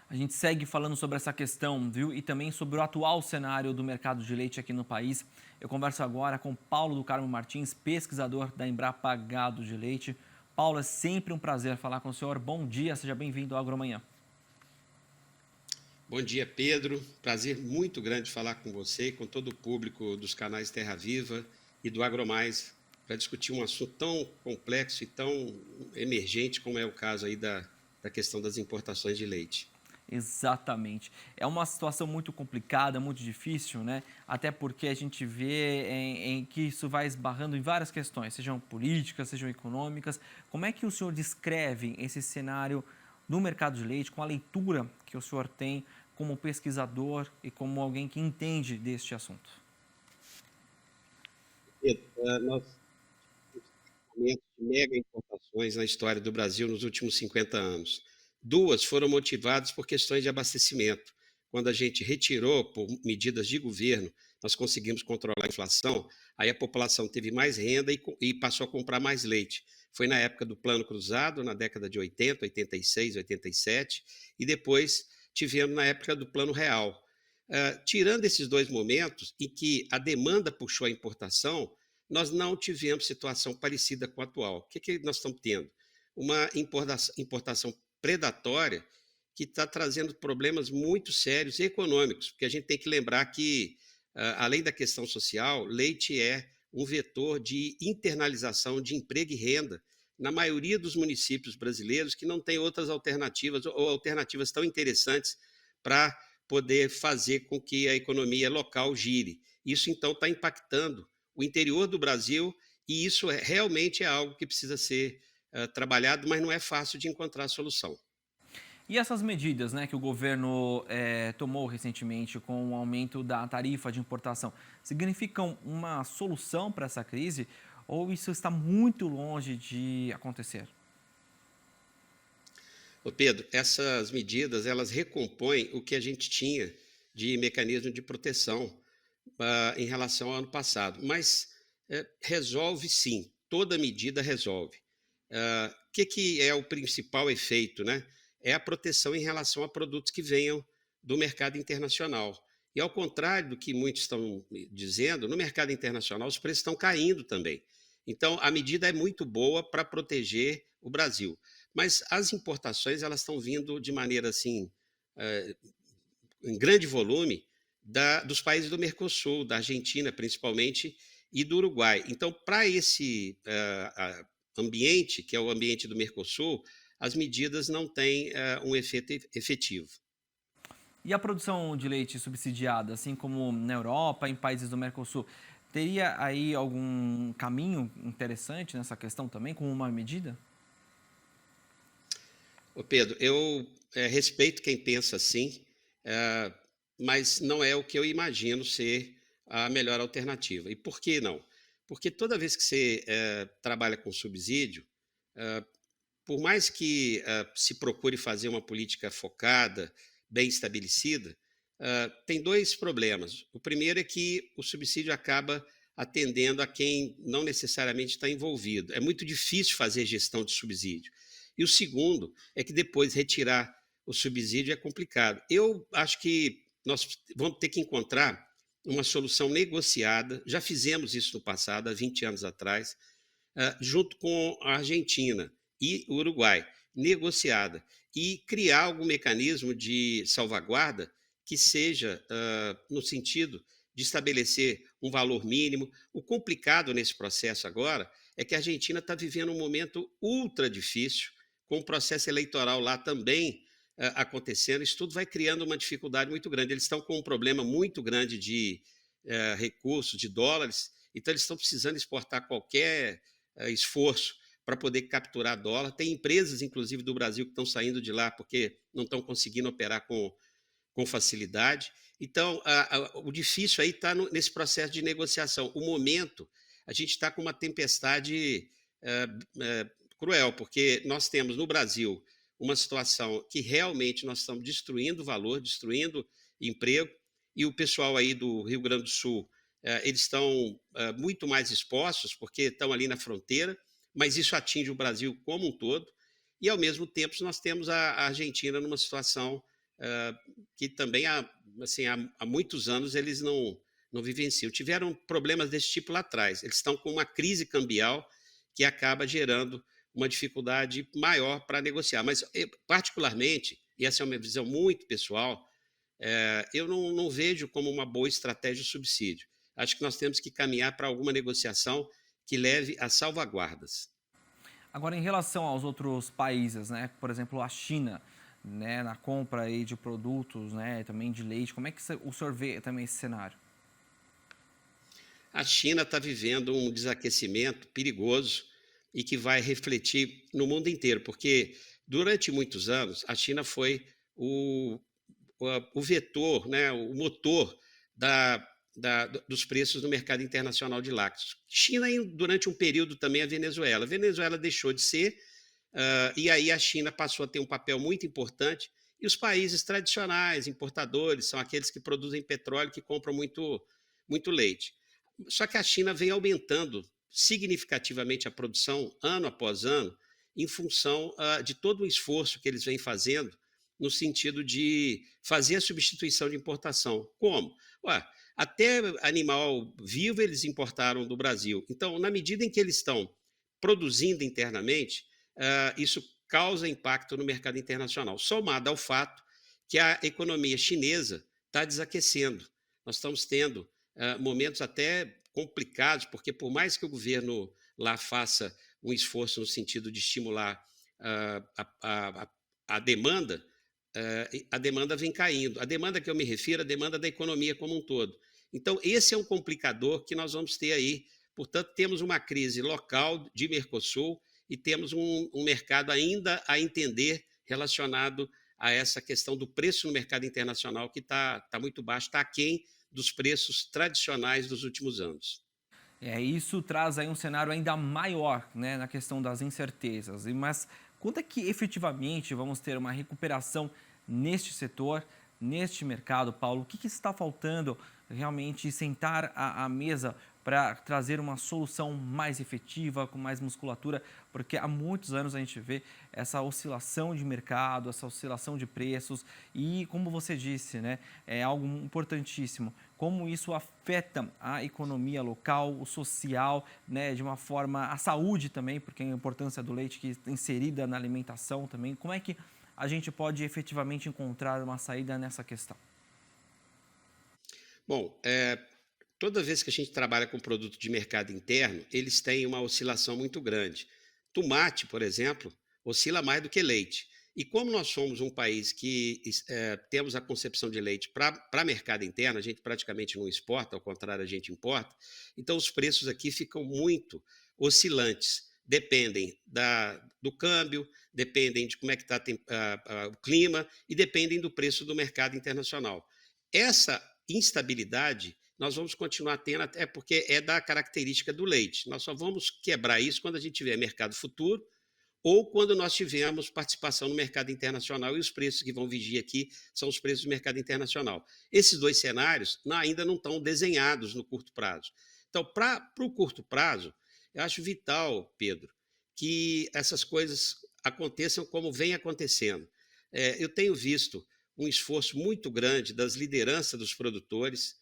A gente segue falando sobre essa questão, viu? E também sobre o atual cenário do mercado de leite aqui no país. Eu converso agora com Paulo do Carmo Martins, pesquisador da Embrapa Gado de Leite. Paulo, é sempre um prazer falar com o senhor. Bom dia, seja bem-vindo ao Agromanhã. Bom dia, Pedro. Prazer muito grande falar com você e com todo o público dos canais Terra Viva e do AgroMais para discutir um assunto tão complexo e tão emergente como é o caso aí da questão das importações de leite. Exatamente. É uma situação muito complicada, muito difícil, né? Até porque a gente vê em que isso vai esbarrando em várias questões, sejam políticas, sejam econômicas. Como é que o senhor descreve esse cenário no mercado de leite, com a leitura que o senhor tem como pesquisador e como alguém que entende deste assunto? Pedro, nós tivemos momentos de mega importações na história do Brasil nos últimos 50 anos. Duas foram motivadas por questões de abastecimento. Quando a gente retirou, por medidas de governo, nós conseguimos controlar a inflação, aí a população teve mais renda e passou a comprar mais leite. Foi na época do Plano Cruzado, na década de 80, 86, 87, e depois tivemos na época do Plano Real. Tirando esses dois momentos em que a demanda puxou a importação, nós não tivemos situação parecida com a atual. O que nós estamos tendo? Uma importação predatória que está trazendo problemas muito sérios e econômicos, porque a gente tem que lembrar que, além da questão social, leite é um vetor de internalização de emprego e renda na maioria dos municípios brasileiros que não tem outras alternativas ou alternativas tão interessantes para poder fazer com que a economia local gire. Isso, então, está impactando o interior do Brasil e isso realmente é algo que precisa ser trabalhado, mas não é fácil de encontrar solução. E essas medidas, né, que o governo tomou recentemente com o aumento da tarifa de importação, significam uma solução para essa crise ou isso está muito longe de acontecer? Ô Pedro, essas medidas elas recompõem o que a gente tinha de mecanismo de proteção em relação ao ano passado, mas resolve sim, toda medida resolve. O que é o principal efeito, né? É a proteção em relação a produtos que venham do mercado internacional. E ao contrário do que muitos estão dizendo, no mercado internacional os preços estão caindo também. Então, a medida é muito boa para proteger o Brasil. Mas as importações elas estão vindo de maneira assim, eh, em grande volume, dos países do Mercosul, da Argentina principalmente, e do Uruguai. Então, para esse ambiente, que é o ambiente do Mercosul, as medidas não têm um efeito efetivo. E a produção de leite subsidiada, assim como na Europa, em países do Mercosul, teria aí algum caminho interessante nessa questão também, como uma medida? Ô Pedro, eu respeito quem pensa assim, eh, mas não é o que eu imagino ser a melhor alternativa. E por que não? Porque toda vez que você trabalha com subsídio, eh, por mais que se procure fazer uma política focada, bem estabelecida, tem dois problemas. O primeiro é que o subsídio acaba atendendo a quem não necessariamente está envolvido. É muito difícil fazer gestão de subsídio. E o segundo é que depois retirar o subsídio é complicado. Eu acho que nós vamos ter que encontrar uma solução negociada. Já fizemos isso no passado, há 20 anos atrás, junto com a Argentina e o Uruguai, negociada, e criar algum mecanismo de salvaguarda que seja no sentido de estabelecer um valor mínimo. O complicado nesse processo agora é que a Argentina está vivendo um momento ultra difícil, com o processo eleitoral lá também acontecendo. Isso tudo vai criando uma dificuldade muito grande. Eles estão com um problema muito grande de recursos, de dólares, então eles estão precisando exportar qualquer esforço para poder capturar dólar. Tem empresas, inclusive do Brasil, que estão saindo de lá porque não estão conseguindo operar com facilidade. Então, o difícil aí está nesse processo de negociação. O momento, a gente está com uma tempestade cruel, porque nós temos no Brasil uma situação que realmente nós estamos destruindo valor, destruindo emprego, e o pessoal aí do Rio Grande do Sul, eles estão muito mais expostos, porque estão ali na fronteira, mas isso atinge o Brasil como um todo, e ao mesmo tempo nós temos a Argentina numa situação ah, que também assim, há muitos anos eles não vivenciam. Tiveram problemas desse tipo lá atrás. Eles estão com uma crise cambial que acaba gerando uma dificuldade maior para negociar. Mas, particularmente, e essa é uma visão muito pessoal, eu não vejo como uma boa estratégia o subsídio. Acho que nós temos que caminhar para alguma negociação que leve a salvaguardas. Agora, em relação aos outros países, né, por exemplo, a China, né, na compra aí de produtos, né, também de leite, como é que o senhor vê também esse cenário? A China está vivendo um desaquecimento perigoso e que vai refletir no mundo inteiro, porque durante muitos anos a China foi o, o vetor, né, o motor dos preços no mercado internacional de lácteos. China, durante um período também a Venezuela. A Venezuela deixou de ser, e aí a China passou a ter um papel muito importante. E os países tradicionais, importadores, são aqueles que produzem petróleo, que compram muito leite. Só que a China vem aumentando significativamente a produção ano após ano, em função de todo o esforço que eles vêm fazendo no sentido de fazer a substituição de importação. Como? Ué, até animal vivo eles importaram do Brasil. Então, na medida em que eles estão produzindo internamente, isso causa impacto no mercado internacional, somado ao fato que a economia chinesa está desaquecendo. Nós estamos tendo momentos até complicados, porque por mais que o governo lá faça um esforço no sentido de estimular a demanda, a demanda vem caindo. A demanda que eu me refiro, a demanda da economia como um todo. Então, esse é um complicador que nós vamos ter aí. Portanto, temos uma crise local de Mercosul e temos um mercado ainda a entender relacionado a essa questão do preço no mercado internacional que está muito baixo, está aquém dos preços tradicionais dos últimos anos. Isso traz aí um cenário ainda maior, né, na questão das incertezas. Mas quando é que efetivamente vamos ter uma recuperação neste setor, neste mercado, Paulo? O que está faltando realmente sentar à mesa para trazer uma solução mais efetiva, com mais musculatura? Porque há muitos anos a gente vê essa oscilação de mercado, essa oscilação de preços e, como você disse, né, é algo importantíssimo como isso afeta a economia local, o social, né, de uma forma, a saúde também, porque a importância do leite que está inserida na alimentação também. Como é que a gente pode efetivamente encontrar uma saída nessa questão? Bom, toda vez que a gente trabalha com produto de mercado interno, eles têm uma oscilação muito grande. Tomate, por exemplo, oscila mais do que leite. E como nós somos um país que temos a concepção de leite para mercado interno, a gente praticamente não exporta, ao contrário, a gente importa, então os preços aqui ficam muito oscilantes. Dependem do câmbio, dependem de como é que está o clima e dependem do preço do mercado internacional. Essa instabilidade nós vamos continuar tendo, até porque é da característica do leite. Nós só vamos quebrar isso quando a gente tiver mercado futuro ou quando nós tivermos participação no mercado internacional e os preços que vão vigir aqui são os preços do mercado internacional. Esses dois cenários ainda não estão desenhados no curto prazo. Então, para o curto prazo, eu acho vital, Pedro, que essas coisas aconteçam como vem acontecendo. Eu tenho visto um esforço muito grande das lideranças dos produtores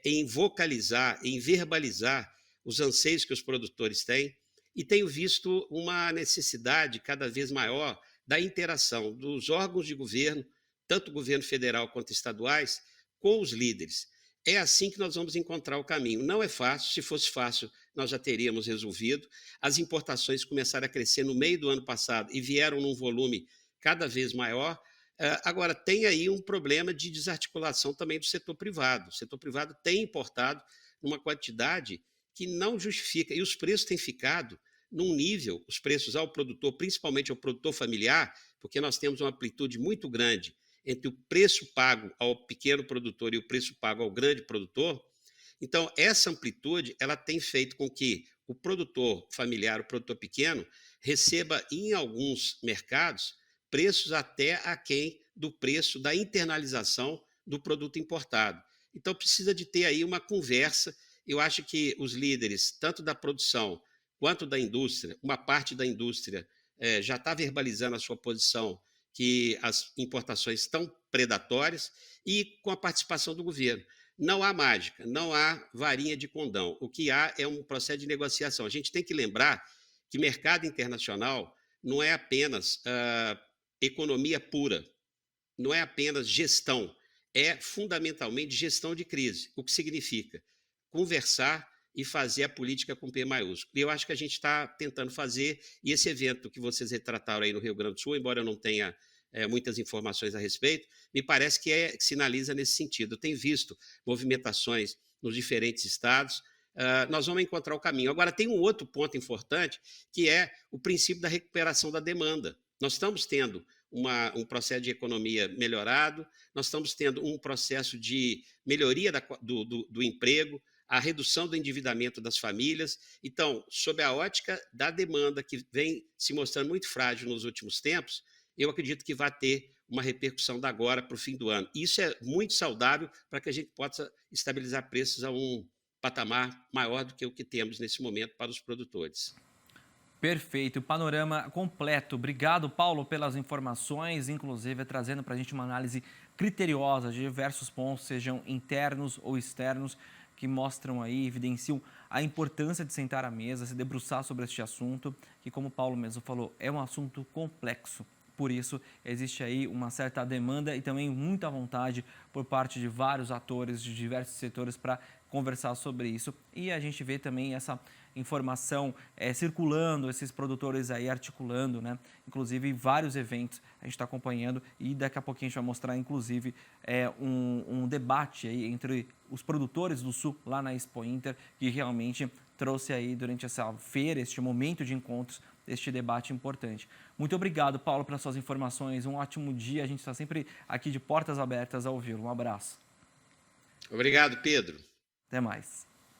em vocalizar, em verbalizar os anseios que os produtores têm, e tenho visto uma necessidade cada vez maior da interação dos órgãos de governo, tanto o governo federal quanto estaduais, com os líderes. É assim que nós vamos encontrar o caminho. Não é fácil, se fosse fácil, nós já teríamos resolvido. As importações começaram a crescer no meio do ano passado e vieram num volume cada vez maior. Agora, tem aí um problema de desarticulação também do setor privado. O setor privado tem importado numa quantidade que não justifica. E os preços têm ficado num nível, os preços ao produtor, principalmente ao produtor familiar, porque nós temos uma amplitude muito grande entre o preço pago ao pequeno produtor e o preço pago ao grande produtor. Então, essa amplitude ela tem feito com que o produtor familiar, o produtor pequeno, receba, em alguns mercados, preços até aquém do preço da internalização do produto importado. Então, precisa de ter aí uma conversa. Eu acho que os líderes, tanto da produção quanto da indústria, uma parte da indústria já está verbalizando a sua posição que as importações estão predatórias e com a participação do governo. Não há mágica, não há varinha de condão. O que há é um processo de negociação. A gente tem que lembrar que mercado internacional não é apenas economia pura, não é apenas gestão, é fundamentalmente gestão de crise, o que significa conversar e fazer a política com P maiúsculo. E eu acho que a gente está tentando fazer, e esse evento que vocês retrataram aí no Rio Grande do Sul, embora eu não tenha muitas informações a respeito, me parece que sinaliza nesse sentido. Eu tenho visto movimentações nos diferentes estados, nós vamos encontrar o caminho. Agora, tem um outro ponto importante, que é o princípio da recuperação da demanda. Nós estamos tendo um processo de economia melhorado, nós estamos tendo um processo de melhoria do emprego, a redução do endividamento das famílias. Então, sob a ótica da demanda, que vem se mostrando muito frágil nos últimos tempos, eu acredito que vai ter uma repercussão da agora para o fim do ano. Isso é muito saudável para que a gente possa estabilizar preços a um patamar maior do que o que temos nesse momento para os produtores. Perfeito, panorama completo. Obrigado, Paulo, pelas informações, inclusive trazendo para a gente uma análise criteriosa de diversos pontos, sejam internos ou externos, que mostram aí, evidenciam a importância de sentar à mesa, se debruçar sobre este assunto, que, como o Paulo mesmo falou, é um assunto complexo. Por isso, existe aí uma certa demanda e também muita vontade por parte de vários atores de diversos setores para conversar sobre isso. E a gente vê também essa informação circulando, esses produtores aí articulando, né? Inclusive vários eventos a gente está acompanhando e daqui a pouquinho a gente vai mostrar, inclusive, um debate aí entre os produtores do Sul lá na Expo Inter, que realmente trouxe aí durante essa feira, este momento de encontros, este debate importante. Muito obrigado, Paulo, pelas suas informações. Um ótimo dia. A gente está sempre aqui de portas abertas a ouvi-lo. Um abraço. Obrigado, Pedro. Até mais.